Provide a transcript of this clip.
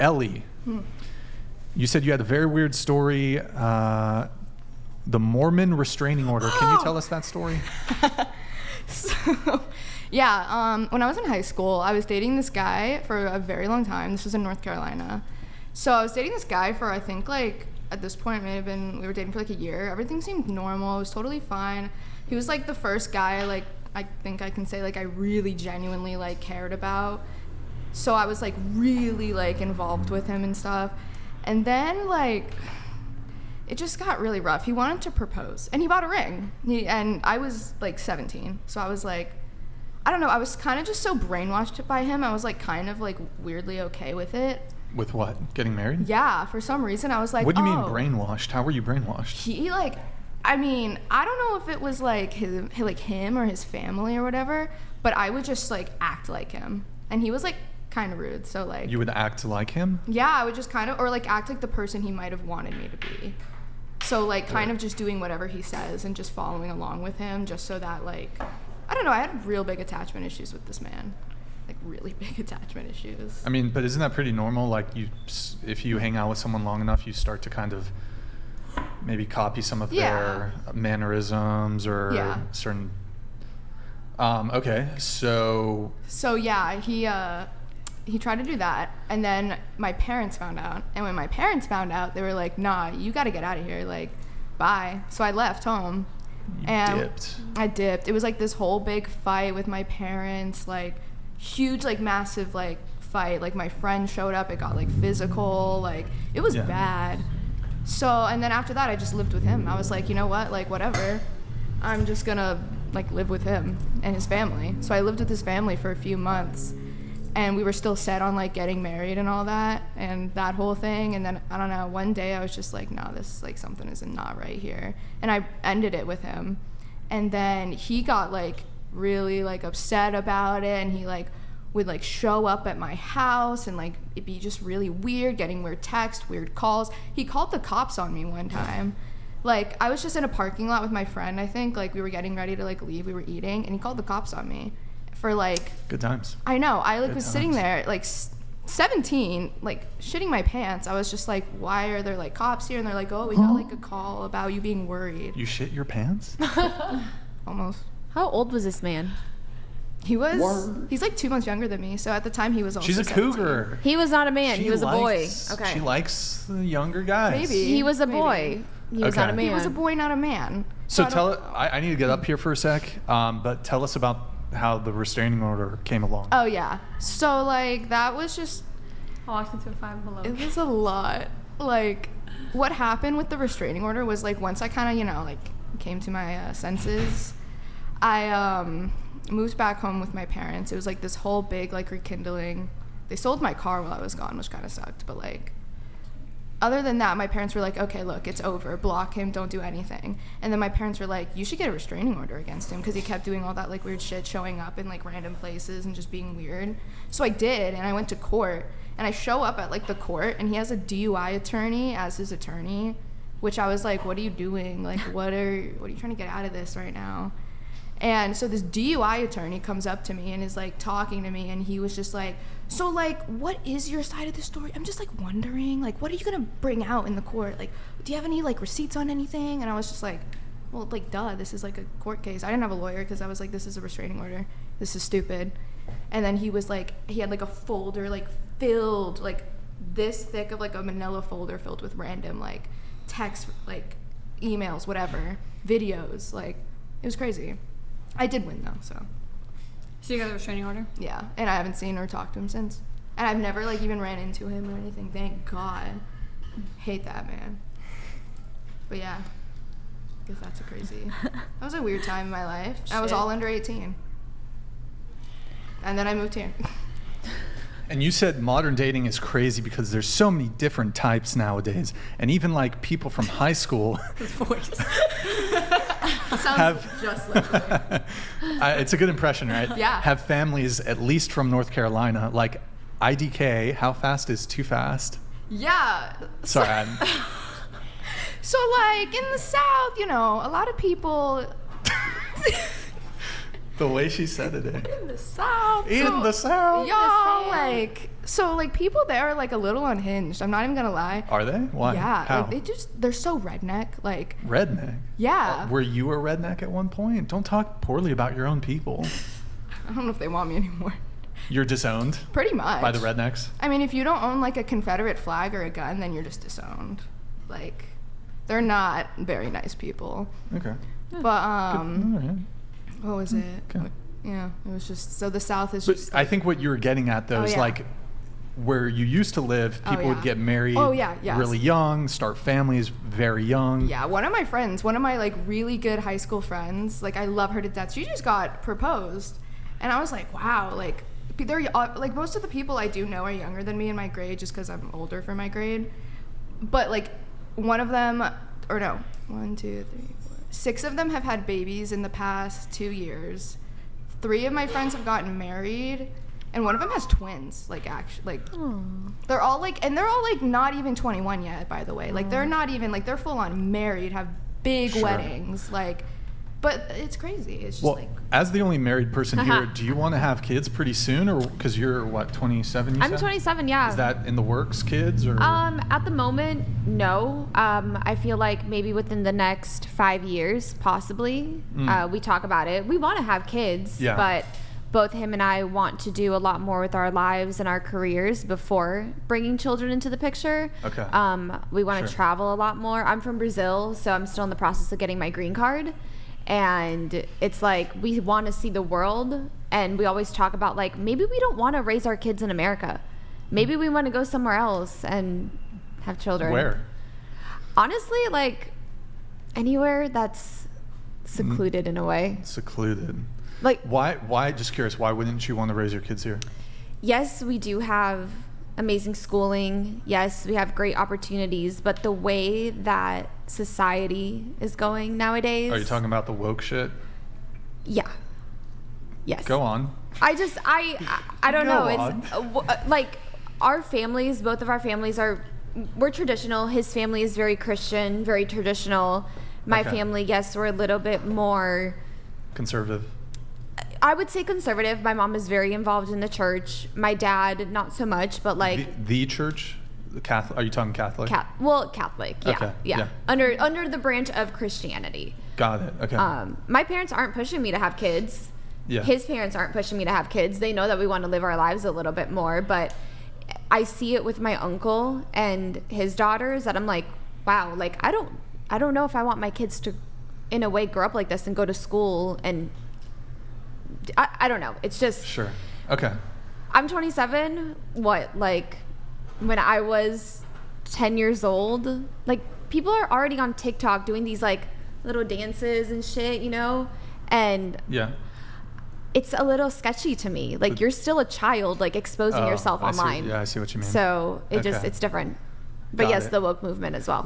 Ellie, you said you had a very weird story. The Mormon restraining order. Can you tell us that story? When I was in high school, I was dating this guy for a very long time. This was in North Carolina. So I was dating this guy for, I think, like, at this point, we were dating for like a year. Everything seemed normal. It was totally fine. He was like the first guy, like, I think I can say, like, I really genuinely, like, cared about. So I was, like, really, like, involved with him and stuff. And then, like, it just got really rough. He wanted to propose, and he bought a ring. And I was, like, 17. So I was, like, I don't know. I was kind of just so brainwashed by him. I was, like, kind of, like, weirdly okay with it. With what? Getting married? Yeah, for some reason I was like, what do you mean brainwashed? How were you brainwashed? He, like, I mean, I don't know if it was like him or his family or whatever, but I would just like act like him, and he was like kind of rude. So like, you would act like him? Yeah, I would just kind of, or like act like the person he might have wanted me to be. So like kind of just doing whatever he says and just following along with him, just so that like, I don't know, I had real big attachment issues with this man. Like really big attachment issues. I mean, but isn't that pretty normal? Like if you hang out with someone long enough, you start to kind of maybe copy some of their mannerisms or certain. Okay, so yeah, he tried to do that, and then my parents found out. And when my parents found out, they were like, "Nah, you got to get out of here. Like, bye." So I left home. I dipped. It was like this whole big fight with my parents, like. Huge, like, massive, like, fight. Like, my friend showed up. It got, like, physical. Like, it was bad. So, and then after that, I just lived with him. I was like, you know what? Like, whatever. I'm just gonna, like, live with him and his family. So I lived with his family for a few months. And we were still set on, like, getting married and all that. And that whole thing. And then, I don't know, one day I was just like, no, this, like, something is not right here. And I ended it with him. And then he got, like, really like upset about it, and he like would like show up at my house and like it'd be just really weird, getting weird texts, weird calls. He called the cops on me one time. Like I was just in a parking lot with my friend, I think, like we were getting ready to like leave, we were eating, and he called the cops on me for like good times. I know, I like was sitting there like 17, like shitting my pants. I was just like, why are there like cops here? And they're like, oh, we got like a call about you being worried. You shit your pants? Almost. How old was this man? He's like 2 months younger than me, so at the time he was also She's a 17. cougar. He was not a man. He was a boy. Okay. She likes the younger guys. Maybe. He was a boy. He was not a man. He was a boy, not a man. So I need to get up here for a sec, but tell us about how the restraining order came along. Oh, yeah. So, like, that was just... I walked into a Five Below. It was a lot. Like, what happened with the restraining order was, like, once I kind of, you know, like, came to my senses... I moved back home with my parents. It was like this whole big like rekindling. They sold my car while I was gone, which kind of sucked. But like, other than that, my parents were like, okay, look, it's over. Block him. Don't do anything. And then my parents were like, you should get a restraining order against him because he kept doing all that like weird shit, showing up in like random places and just being weird. So I did, and I went to court. And I show up at like the court, and he has a DUI attorney as his attorney, which I was like, what are you doing? Like, what are you trying to get out of this right now? And so this DUI attorney comes up to me and is like talking to me, and he was just like, so like, what is your side of the story? I'm just like wondering, like, what are you gonna bring out in the court? Like, do you have any like receipts on anything? And I was just like, well, like, duh, this is like a court case. I didn't have a lawyer because I was like, this is a restraining order. This is stupid. And then he was like, he had like a folder like filled, like this thick of like a manila folder filled with random like text, like emails, whatever, videos. Like, it was crazy. I did win though, so. So you got the restraining order? Yeah, and I haven't seen or talked to him since. And I've never like even ran into him or anything, thank God. Hate that man. But yeah, I guess that's a crazy, that was a weird time in my life. I was all under 18. And then I moved here. And you said modern dating is crazy because there's so many different types nowadays. And even like people from high school. His voice. Sounds just like me. It's a good impression, right? Yeah. Have families, at least from North Carolina, like IDK, how fast is too fast? Yeah. Sorry. So like in the South, you know, a lot of people... The way she said it. In the South. In the South. Y'all, like, So, like, people there are, like, a little unhinged. I'm not even gonna lie. Are they? Why? Yeah. How? Like, they're so redneck. Like. Redneck? Yeah. Were you a redneck at one point? Don't talk poorly about your own people. I don't know if they want me anymore. You're disowned? Pretty much. By the rednecks? I mean, if you don't own, like, a Confederate flag or a gun, then you're just disowned. Like, they're not very nice people. Okay. But, All right. what was it? Okay. Yeah, it was just, so the South is But just. I think what you were getting at, though, is like where you used to live, people would get married really young, start families very young. Yeah, one of my like really good high school friends, like I love her to death. She just got proposed. And I was like, wow, like they're like most of the people I do know are younger than me in my grade just because I'm older for my grade. But like one of them, or no, 1, 2, 3, 4, 6 of them have had babies in the past 2 years. 3 of my friends have gotten married, and one of them has twins. Like actually, like they're all like not even 21 yet. By the way, like they're not even like they're full on married, have big weddings, like. But it's crazy. It's just like. As the only married person here, do you want to have kids pretty soon, or because you're what 27? You I'm said? 27. Yeah. Is that in the works, kids, or? At the moment, no. I feel like maybe within the next 5 years, possibly. We talk about it. We want to have kids, but both him and I want to do a lot more with our lives and our careers before bringing children into the picture. Okay. We want to travel a lot more. I'm from Brazil, so I'm still in the process of getting my green card. And it's like we want to see the world, and we always talk about like maybe we don't want to raise our kids in America. Maybe we want to go somewhere else and have children. Where? Honestly, like anywhere that's secluded in a way. Secluded. Like why? Just curious. Why wouldn't you want to raise your kids here? Yes, we do have amazing schooling. Yes, we have great opportunities, but the way that society is going nowadays. Are you talking about the woke shit? Yeah. Yes. Go on. I don't know. It's like our families, both of our families we're traditional. His family is very Christian, very traditional. My family, yes, we're a little bit more conservative. I would say conservative. My mom is very involved in the church. My dad, not so much, but like the church, the Catholic. Are you talking Catholic? Catholic. Yeah, okay. Yeah. Under the branch of Christianity. Got it. Okay. My parents aren't pushing me to have kids. Yeah. His parents aren't pushing me to have kids. They know that we want to live our lives a little bit more, but I see it with my uncle and his daughters that I'm like, wow, like I don't know if I want my kids to, in a way, grow up like this and go to school and. I don't know. It's just... Sure. Okay. I'm 27. Like, when I was 10 years old, like, people are already on TikTok doing these, like, little dances and shit, you know? And... Yeah. It's a little sketchy to me. Like, you're still a child, like, exposing yourself online. I see what you mean. So, it's different. But yes, the woke movement as well.